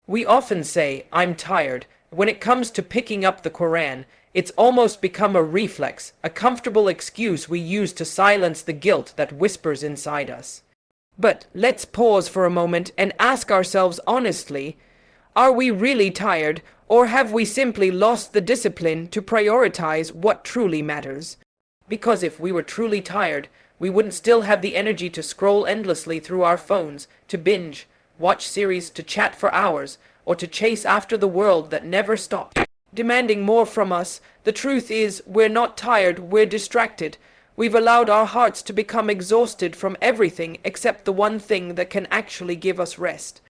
We often say, "I'm tired." When it comes to picking up the Quran, it's almost become a reflex, a comfortable excuse we use to silence the guilt that whispers inside us. But let's pause for a moment and ask ourselves honestly, are we really tired, or have we simply lost the discipline to prioritize what truly matters? Because if we were truly tired, we wouldn't still have the energy to scroll endlessly through our phones, to binge, watch series, to chat for hours, or to chase after the world that never stopped demanding more from us. The truth is, we're not tired, we're distracted. We've allowed our hearts to become exhausted from everything except the one thing that can actually give us rest.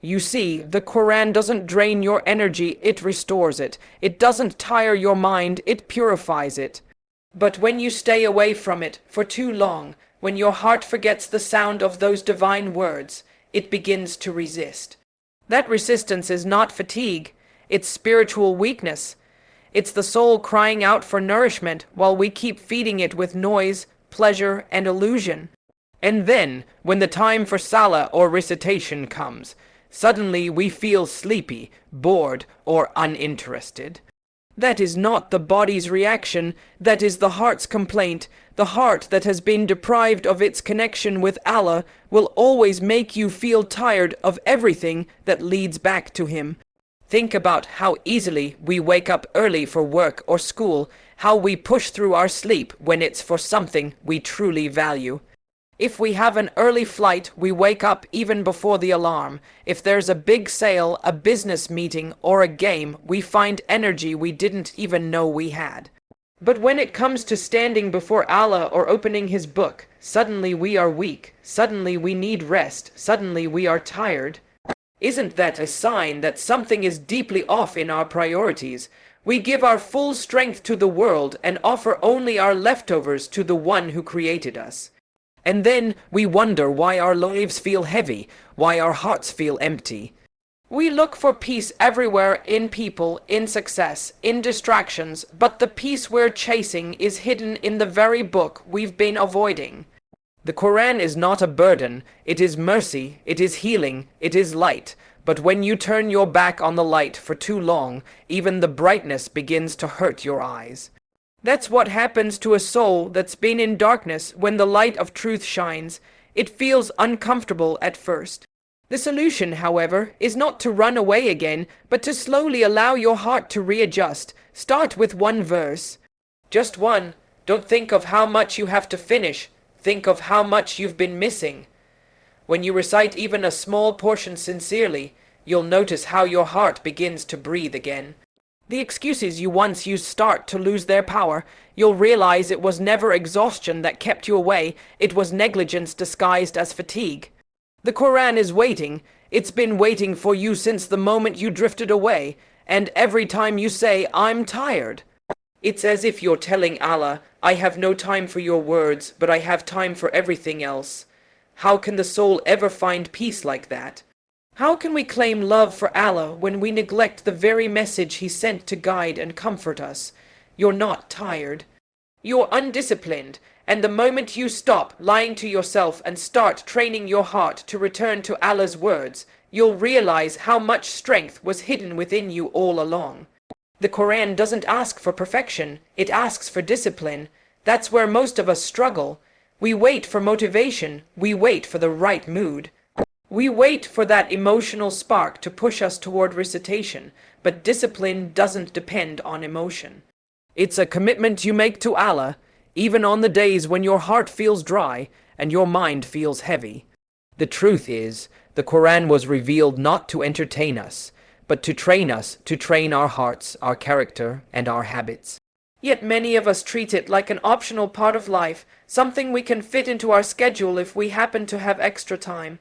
You see, the Quran doesn't drain your energy, it restores it. It doesn't tire your mind, it purifies it. But when you stay away from it for too long, when your heart forgets the sound of those divine words, it begins to resist. That resistance is not fatigue, it's spiritual weakness. It's the soul crying out for nourishment while we keep feeding it with noise, pleasure, and illusion. And then, when the time for salah or recitation comes, suddenly we feel sleepy, bored, or uninterested. That is not the body's reaction, that is the heart's complaint. The heart that has been deprived of its connection with Allah will always make you feel tired of everything that leads back to Him. Think about how easily we wake up early for work or school, how we push through our sleep when it's for something we truly value. If we have an early flight, we wake up even before the alarm. If there's a big sale, a business meeting, or a game, we find energy we didn't even know we had. But when it comes to standing before Allah or opening His book, suddenly we are weak, suddenly we need rest, suddenly we are tired. Isn't that a sign that something is deeply off in our priorities? We give our full strength to the world and offer only our leftovers to the one who created us. And then we wonder why our lives feel heavy, why our hearts feel empty. We look for peace everywhere, in people, in success, in distractions, but the peace we're chasing is hidden in the very book we've been avoiding. The Quran is not a burden, it is mercy, it is healing, it is light. But when you turn your back on the light for too long, even the brightness begins to hurt your eyes. That's what happens to a soul that's been in darkness when the light of truth shines. It feels uncomfortable at first. The solution, however, is not to run away again, but to slowly allow your heart to readjust. Start with one verse. Just one. Don't think of how much you have to finish. Think of how much you've been missing. When you recite even a small portion sincerely, you'll notice how your heart begins to breathe again. The excuses you once used start to lose their power. You'll realize it was never exhaustion that kept you away, it was negligence disguised as fatigue. The Quran is waiting. It's been waiting for you since the moment you drifted away, and every time you say, "I'm tired," it's as if you're telling Allah, "I have no time for your words, but I have time for everything else." How can the soul ever find peace like that? How can we claim love for Allah when we neglect the very message He sent to guide and comfort us? You're not tired. You're undisciplined, and the moment you stop lying to yourself and start training your heart to return to Allah's words, you'll realize how much strength was hidden within you all along. The Quran doesn't ask for perfection, it asks for discipline. That's where most of us struggle. We wait for motivation, we wait for the right mood. We wait for that emotional spark to push us toward recitation, but discipline doesn't depend on emotion. It's a commitment you make to Allah, even on the days when your heart feels dry and your mind feels heavy. The truth is, the Quran was revealed not to entertain us, but to train us, to train our hearts, our character, and our habits. Yet many of us treat it like an optional part of life, something we can fit into our schedule if we happen to have extra time.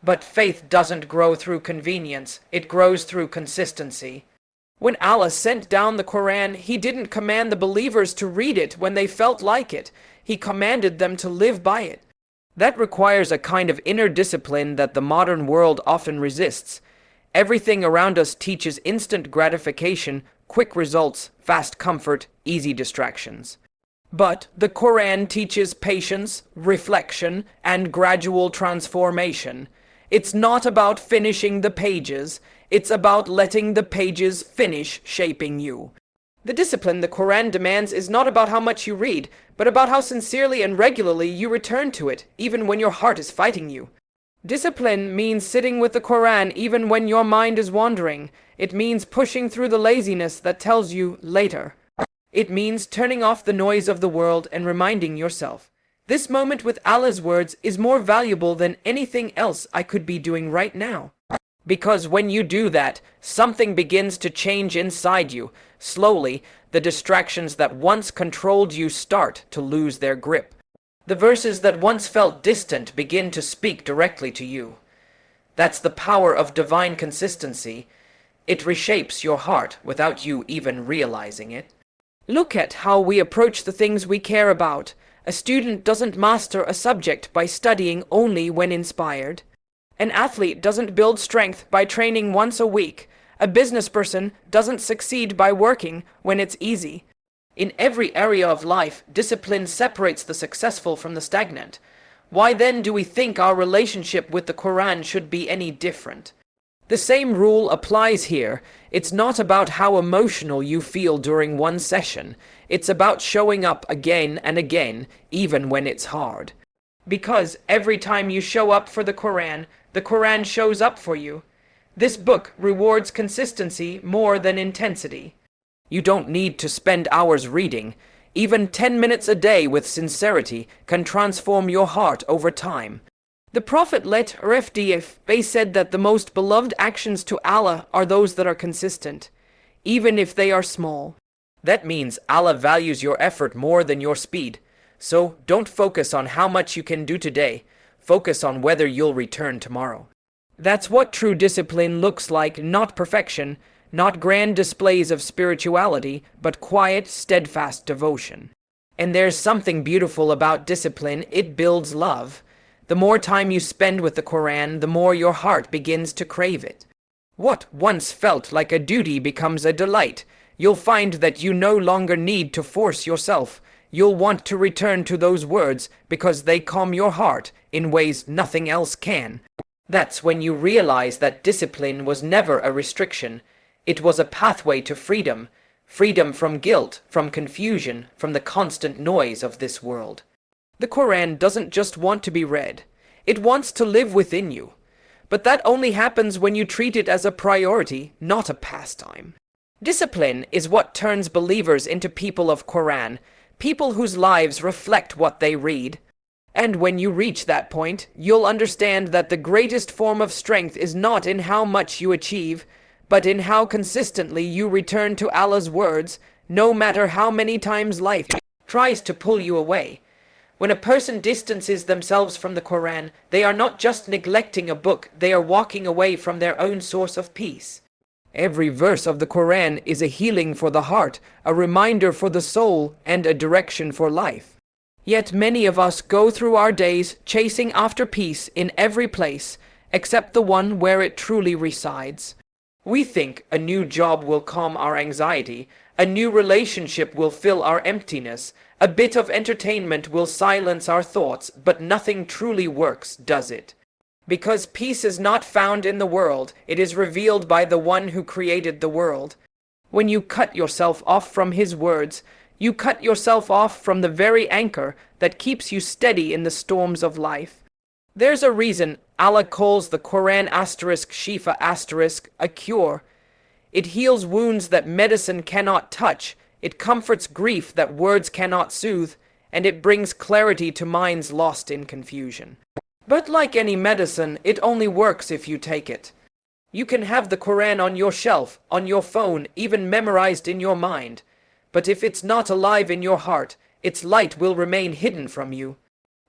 But faith doesn't grow through convenience, it grows through consistency. When Allah sent down the Quran, He didn't command the believers to read it when they felt like it. He commanded them to live by it. That requires a kind of inner discipline that the modern world often resists. Everything around us teaches instant gratification, quick results, fast comfort, easy distractions. But the Quran teaches patience, reflection, and gradual transformation. It's not about finishing the pages. It's about letting the pages finish shaping you. The discipline the Quran demands is not about how much you read, but about how sincerely and regularly you return to it, even when your heart is fighting you. Discipline means sitting with the Quran even when your mind is wandering. It means pushing through the laziness that tells you later. It means turning off the noise of the world and reminding yourself, this moment with Allah's words is more valuable than anything else I could be doing right now. Because when you do that, something begins to change inside you. Slowly, the distractions that once controlled you start to lose their grip. The verses that once felt distant begin to speak directly to you. That's the power of divine consistency. It reshapes your heart without you even realizing it. Look at how we approach the things we care about. A student doesn't master a subject by studying only when inspired. An athlete doesn't build strength by training once a week. A business person doesn't succeed by working when it's easy. In every area of life, discipline separates the successful from the stagnant. Why then do we think our relationship with the Quran should be any different? The same rule applies here. It's not about how emotional you feel during one session. It's about showing up again and again, even when it's hard. Because every time you show up for the Quran shows up for you. This book rewards consistency more than intensity. You don't need to spend hours reading. Even 10 minutes a day with sincerity can transform your heart over time. The Prophet let RFDF said that the most beloved actions to Allah are those that are consistent, even if they are small. That means Allah values your effort more than your speed. So don't focus on how much you can do today. Focus on whether you'll return tomorrow. That's what true discipline looks like, not perfection, not grand displays of spirituality, but quiet, steadfast devotion. And there's something beautiful about discipline. It builds love. The more time you spend with the Quran, the more your heart begins to crave it. What once felt like a duty becomes a delight. You'll find that you no longer need to force yourself. You'll want to return to those words because they calm your heart in ways nothing else can. That's when you realize that discipline was never a restriction. It was a pathway to freedom. Freedom from guilt, from confusion, from the constant noise of this world. The Quran doesn't just want to be read. It wants to live within you. But that only happens when you treat it as a priority, not a pastime. Discipline is what turns believers into people of Quran, people whose lives reflect what they read. And when you reach that point, you'll understand that the greatest form of strength is not in how much you achieve, but in how consistently you return to Allah's words, no matter how many times life tries to pull you away. When a person distances themselves from the Quran, they are not just neglecting a book, they are walking away from their own source of peace. Every verse of the Quran is a healing for the heart, a reminder for the soul, and a direction for life. Yet many of us go through our days chasing after peace in every place, except the one where it truly resides. We think a new job will calm our anxiety, a new relationship will fill our emptiness, a bit of entertainment will silence our thoughts, but nothing truly works, does it? Because peace is not found in the world, it is revealed by the one who created the world. When you cut yourself off from his words, you cut yourself off from the very anchor that keeps you steady in the storms of life. There's a reason Allah calls the Quran Shifa a cure. It heals wounds that medicine cannot touch, it comforts grief that words cannot soothe, and it brings clarity to minds lost in confusion. But like any medicine, it only works if you take it. You can have the Quran on your shelf, on your phone, even memorized in your mind. But if it's not alive in your heart, its light will remain hidden from you.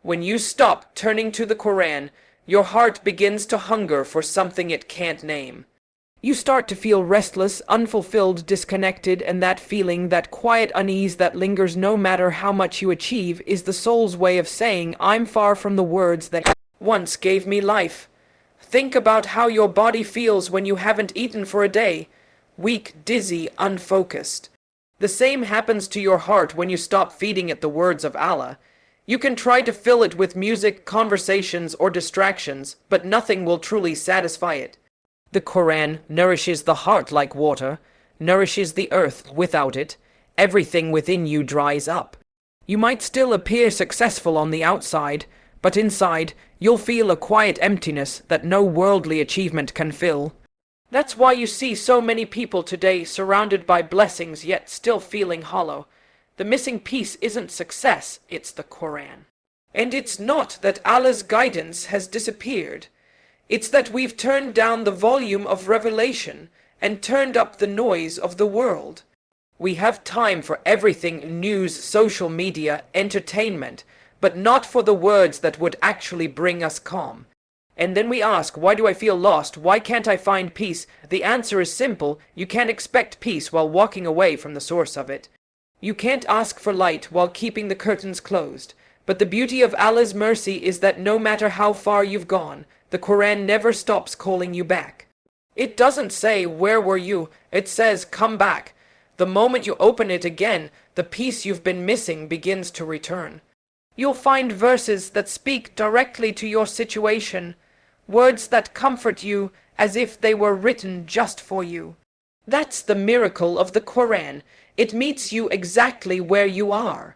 When you stop turning to the Quran, your heart begins to hunger for something it can't name. You start to feel restless, unfulfilled, disconnected, and that feeling, that quiet unease that lingers no matter how much you achieve, is the soul's way of saying, I'm far from the words that once gave me life. Think about how your body feels when you haven't eaten for a day. Weak, dizzy, unfocused. The same happens to your heart when you stop feeding it the words of Allah. You can try to fill it with music, conversations, or distractions, but nothing will truly satisfy it. The Quran nourishes the heart like water, nourishes the earth. Without it, everything within you dries up. You might still appear successful on the outside, but inside, you'll feel a quiet emptiness that no worldly achievement can fill. That's why you see so many people today surrounded by blessings yet still feeling hollow. The missing piece isn't success, it's the Quran. And it's not that Allah's guidance has disappeared. It's that we've turned down the volume of revelation and turned up the noise of the world. We have time for everything: news, social media, entertainment, but not for the words that would actually bring us calm. And then we ask, why do I feel lost? Why can't I find peace? The answer is simple: you can't expect peace while walking away from the source of it. You can't ask for light while keeping the curtains closed. But the beauty of Allah's mercy is that no matter how far you've gone, the Quran never stops calling you back. It doesn't say, "Where were you?" It says, "Come back." The moment you open it again, the peace you've been missing begins to return. You'll find verses that speak directly to your situation, words that comfort you as if they were written just for you. That's the miracle of the Quran. It meets you exactly where you are.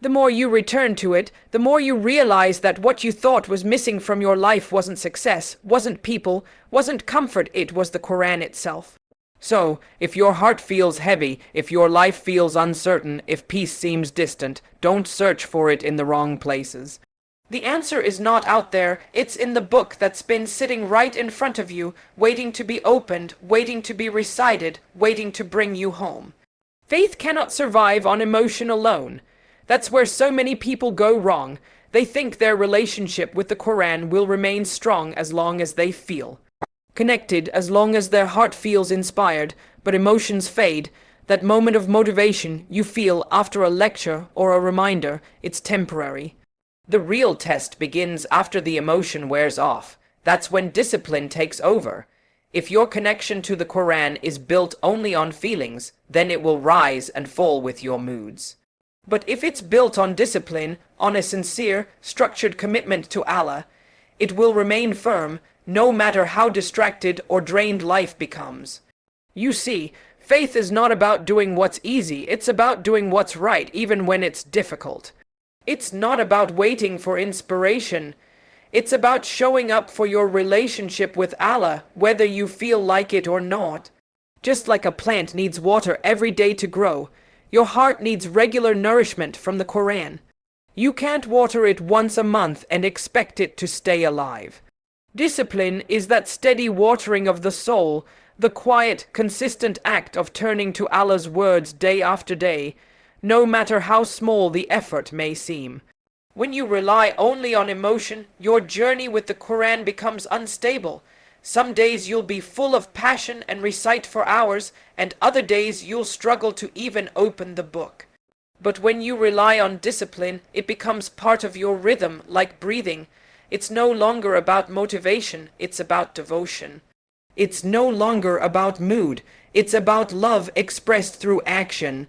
The more you return to it, the more you realize that what you thought was missing from your life wasn't success, wasn't people, wasn't comfort, it was the Quran itself. So, if your heart feels heavy, if your life feels uncertain, if peace seems distant, don't search for it in the wrong places. The answer is not out there, it's in the book that's been sitting right in front of you, waiting to be opened, waiting to be recited, waiting to bring you home. Faith cannot survive on emotion alone. That's where so many people go wrong. They think their relationship with the Quran will remain strong as long as they feel connected, as long as their heart feels inspired, but emotions fade. That moment of motivation you feel after a lecture or a reminder, it's temporary. The real test begins after the emotion wears off. That's when discipline takes over. If your connection to the Quran is built only on feelings, then it will rise and fall with your moods. But if it's built on discipline, on a sincere, structured commitment to Allah, it will remain firm, no matter how distracted or drained life becomes. You see, faith is not about doing what's easy, it's about doing what's right, even when it's difficult. It's not about waiting for inspiration. It's about showing up for your relationship with Allah, whether you feel like it or not. Just like a plant needs water every day to grow, your heart needs regular nourishment from the Quran. You can't water it once a month and expect it to stay alive. Discipline is that steady watering of the soul, the quiet, consistent act of turning to Allah's words day after day, no matter how small the effort may seem. When you rely only on emotion, your journey with the Quran becomes unstable. Some days you'll be full of passion and recite for hours, and other days you'll struggle to even open the book. But when you rely on discipline, it becomes part of your rhythm, like breathing. It's no longer about motivation, it's about devotion. It's no longer about mood, it's about love expressed through action.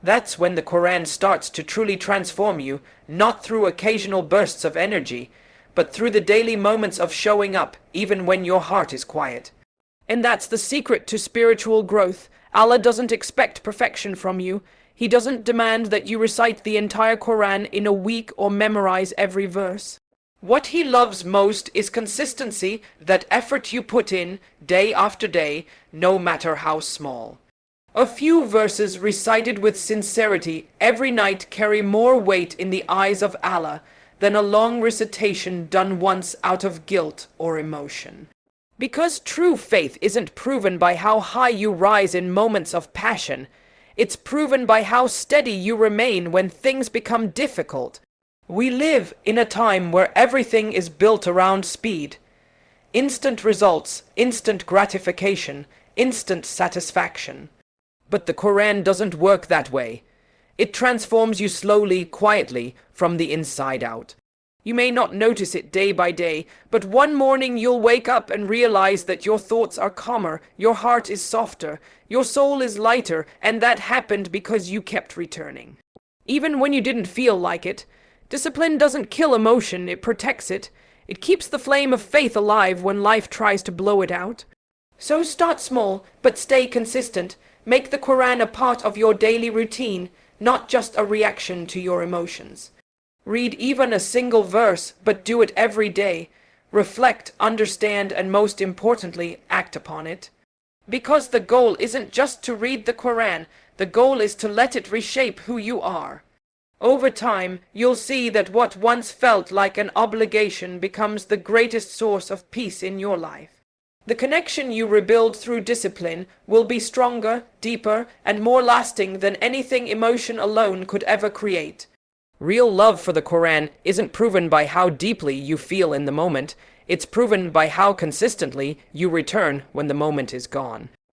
That's when the Quran starts to truly transform you, not through occasional bursts of energy, but through the daily moments of showing up, even when your heart is quiet. And that's the secret to spiritual growth. Allah doesn't expect perfection from you. He doesn't demand that you recite the entire Quran in a week or memorize every verse. What He loves most is consistency, that effort you put in, day after day, no matter how small. A few verses recited with sincerity every night carry more weight in the eyes of Allah than a long recitation done once out of guilt or emotion. Because true faith isn't proven by how high you rise in moments of passion, it's proven by how steady you remain when things become difficult. We live in a time where everything is built around speed. Instant results, instant gratification, instant satisfaction. But the Quran doesn't work that way. It transforms you slowly, quietly, from the inside out. You may not notice it day by day, but one morning you'll wake up and realize that your thoughts are calmer, your heart is softer, your soul is lighter, and that happened because you kept returning. Even when you didn't feel like it. Discipline doesn't kill emotion, it protects it. It keeps the flame of faith alive when life tries to blow it out. So start small, but stay consistent. Make the Quran a part of your daily routine, not just a reaction to your emotions. Read even a single verse, but do it every day. Reflect, understand, and most importantly, act upon it. Because the goal isn't just to read the Quran, the goal is to let it reshape who you are. Over time, you'll see that what once felt like an obligation becomes the greatest source of peace in your life. The connection you rebuild through discipline will be stronger, deeper, and more lasting than anything emotion alone could ever create. Real love for the Quran isn't proven by how deeply you feel in the moment, it's proven by how consistently you return when the moment is gone.